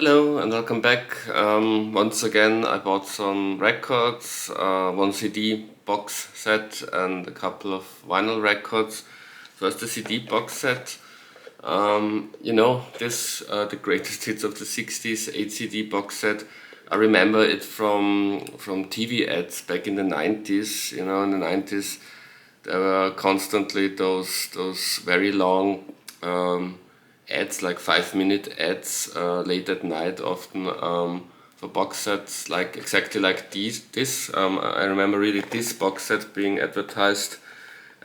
Hello and welcome back. Once again, I bought some records, one CD box set, and a couple of vinyl records. First, the CD box set. This the greatest hits of the 60s, 8 CD box set. I remember it from TV ads back in the 90s. In the 90s, there were constantly those very long ads, like 5-minute ads, late at night, often for box sets, like exactly like this. I remember really this box set being advertised.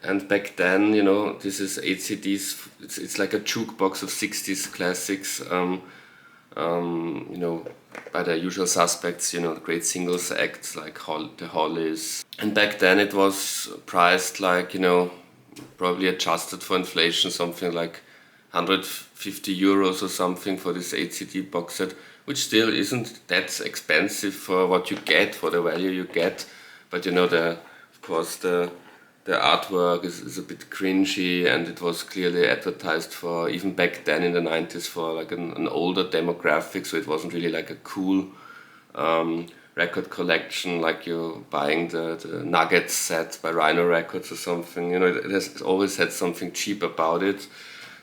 And back then, this is 8 CDs. It's like a jukebox of 60s classics. By the usual suspects, the great singles acts like the Hollies. And back then it was priced like, probably adjusted for inflation, something like 150 euros or something for this 8 CD box set, which still isn't that expensive for what you get, for the value you get. But of course the artwork is a bit cringy, and it was clearly advertised for, even back then in the 90s, for like an older demographic, so it wasn't really like a cool record collection, like you're buying the Nuggets set by Rhino Records or something. It has always had something cheap about it,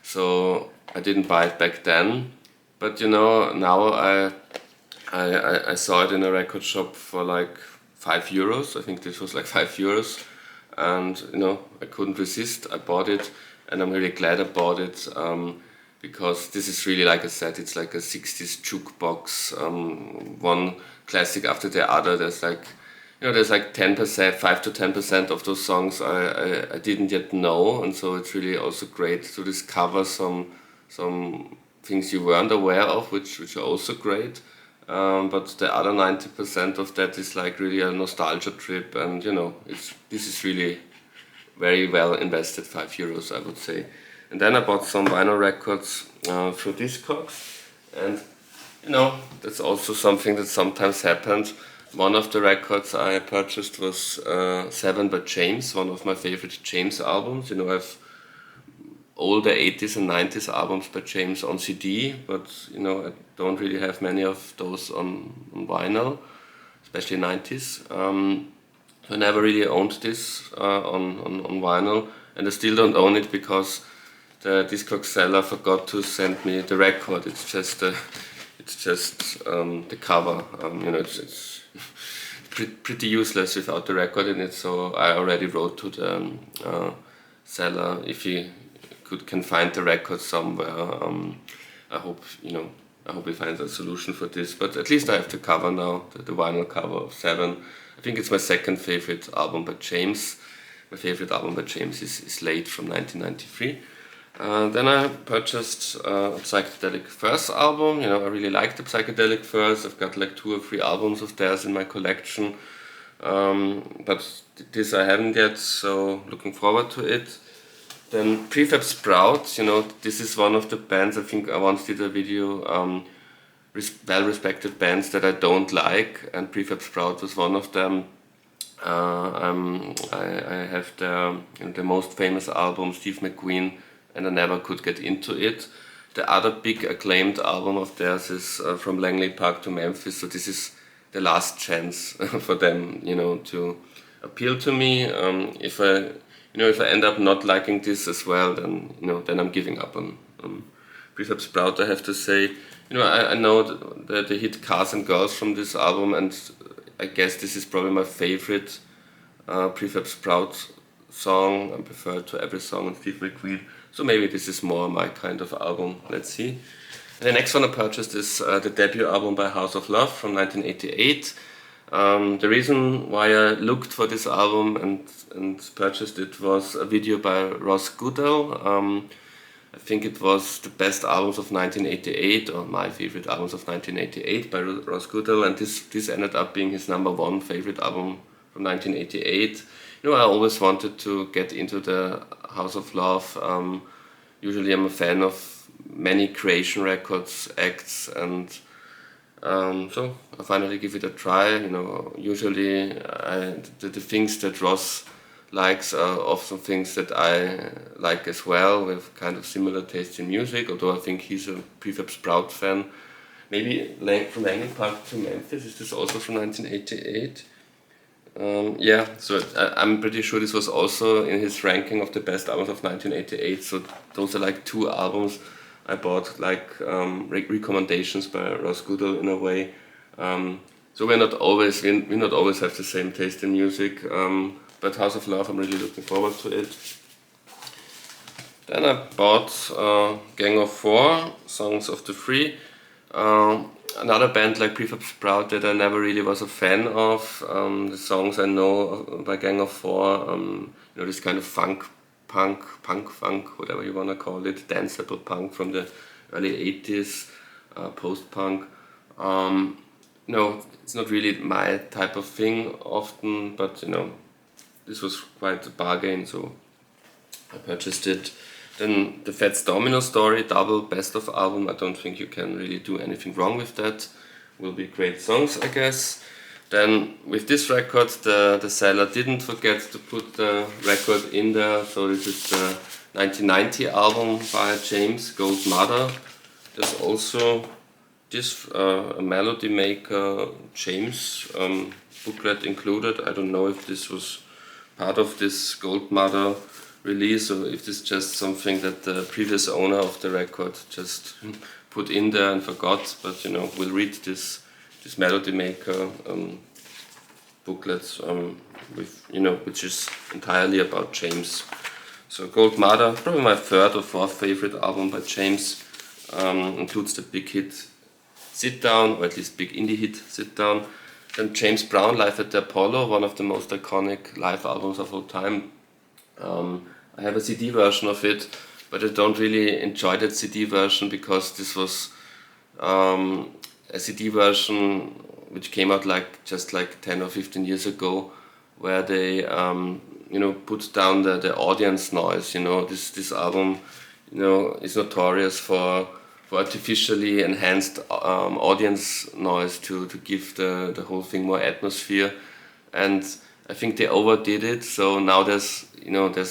so I didn't buy it back then. But now I saw it in a record shop for like €5. I think this was like €5, and I couldn't resist. I bought it, and I'm really glad I bought it, because this is really, like I said, it's like a 60s jukebox, one classic after the other. There's like 10%, 5 to 10% of those songs I didn't yet know, and so it's really also great to discover some things you weren't aware of, which are also great. But the other 90% of that is like really a nostalgia trip, and this is really very well invested €5, I would say. And then I bought some vinyl records through Discogs, and that's also something that sometimes happens. One of the records I purchased was 7 by James, one of my favorite James albums. I've older 80s and 90s albums by James on CD, but I don't really have many of those on vinyl, especially 90s. I never really owned this on vinyl, and I still don't own it because the Discog seller forgot to send me the record. It's just the cover. It's pretty useless without the record in it. So I already wrote to the seller if he can find the record somewhere. I hope he finds a solution for this. But at least I have the cover now, the vinyl cover of 7. I think it's my second favorite album by James. My favorite album by James is Late from 1993. Then I purchased a Psychedelic Furs album. I really like the Psychedelic Furs. I've got like 2 or 3 albums of theirs in my collection. But this I haven't yet, so looking forward to it. Then Prefab Sprout, this is one of the bands, I think I once did a video, well-respected bands that I don't like, and Prefab Sprout was one of them. I have the most famous album, Steve McQueen, and I never could get into it. The other big acclaimed album of theirs is From Langley Park to Memphis, so this is the last chance for them, to appeal to me. If I end up not liking this as well, then then I'm giving up on Prefab Sprout. I have to say, I know the hit "Cars and Girls" from this album, and I guess this is probably my favorite Prefab Sprout song. I prefer it to every song on Steve McQueen. So maybe this is more my kind of album. Let's see. And the next one I purchased is the debut album by House of Love from 1988. The reason why I looked for this album and purchased it was a video by Ross Goodell. I think it was the best albums of 1988, or my favorite albums of 1988 by Ross Goodell, and this ended up being his #1 favorite album from 1988. I always wanted to get into the House of Love. Usually I'm a fan of many Creation Records acts, and so I finally give it a try. Usually the things that Ross likes are often things that I like as well. We have kind of similar taste in music, although I think he's a Prefab Sprout fan. maybe from Langley Park to Memphis. Is this also from 1988? Yeah, so I'm pretty sure this was also in his ranking of the best albums of 1988. So those are like two albums I bought, like recommendations by Ross Goodall in a way. So we not always have the same taste in music, but House of Love, I'm really looking forward to it. Then I bought Gang of Four, Songs of the Free. Another band like Prefab Sprout that I never really was a fan of. The songs I know by Gang of Four, this kind of funk, whatever you wanna call it, danceable punk from the early 80s, post-punk. No, it's not really my type of thing often, but this was quite a bargain, so I purchased it. Then the Fats Domino Story, double best of album. I don't think you can really do anything wrong with that. Will be great songs, I guess. Then with this record, the seller didn't forget to put the record in there. So this is the 1990 album by James, Gold Mother. There's also this a Melody Maker James booklet included. I don't know if this was part of this Gold Mother release or if this is just something that the previous owner of the record just put in there and forgot. But we'll read this Melody Maker booklet with which is entirely about James. So Gold Mother, probably my third or fourth favorite album by James. Includes the big hit Sit Down, or at least big indie hit Sit Down. Then James Brown, Live at the Apollo, one of the most iconic live albums of all time. I have a CD version of it, but I don't really enjoy that CD version because this was a CD version which came out just 10 or 15 years ago, where they put down the audience noise. This album is notorious for artificially enhanced audience noise to give the whole thing more atmosphere, and I think they overdid it. So now there's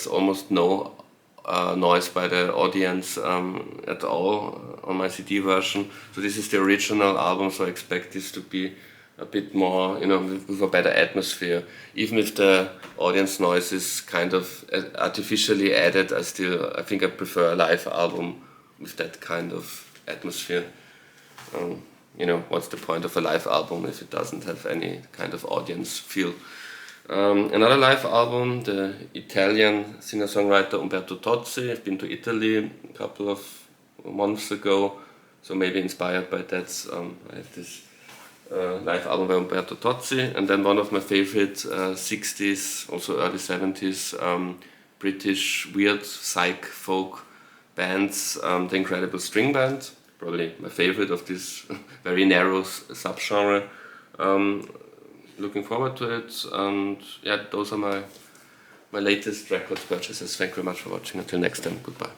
almost no noise by the audience at all on my CD version. So this is the original album, so I expect this to be a bit more, with a better atmosphere. Even if the audience noise is kind of artificially added, I think I prefer a live album with that kind of atmosphere. What's the point of a live album if it doesn't have any kind of audience feel? Another live album, the Italian singer-songwriter Umberto Tozzi. I've been to Italy a couple of months ago, so maybe inspired by that, I have this live album by Umberto Tozzi. And then one of my favorite 60s, also early 70s British weird psych folk bands, the Incredible String Band, probably my favorite of this very narrow subgenre. Looking forward to it, and yeah, those are my latest record purchases. Thank you very much for watching. Until next time, goodbye.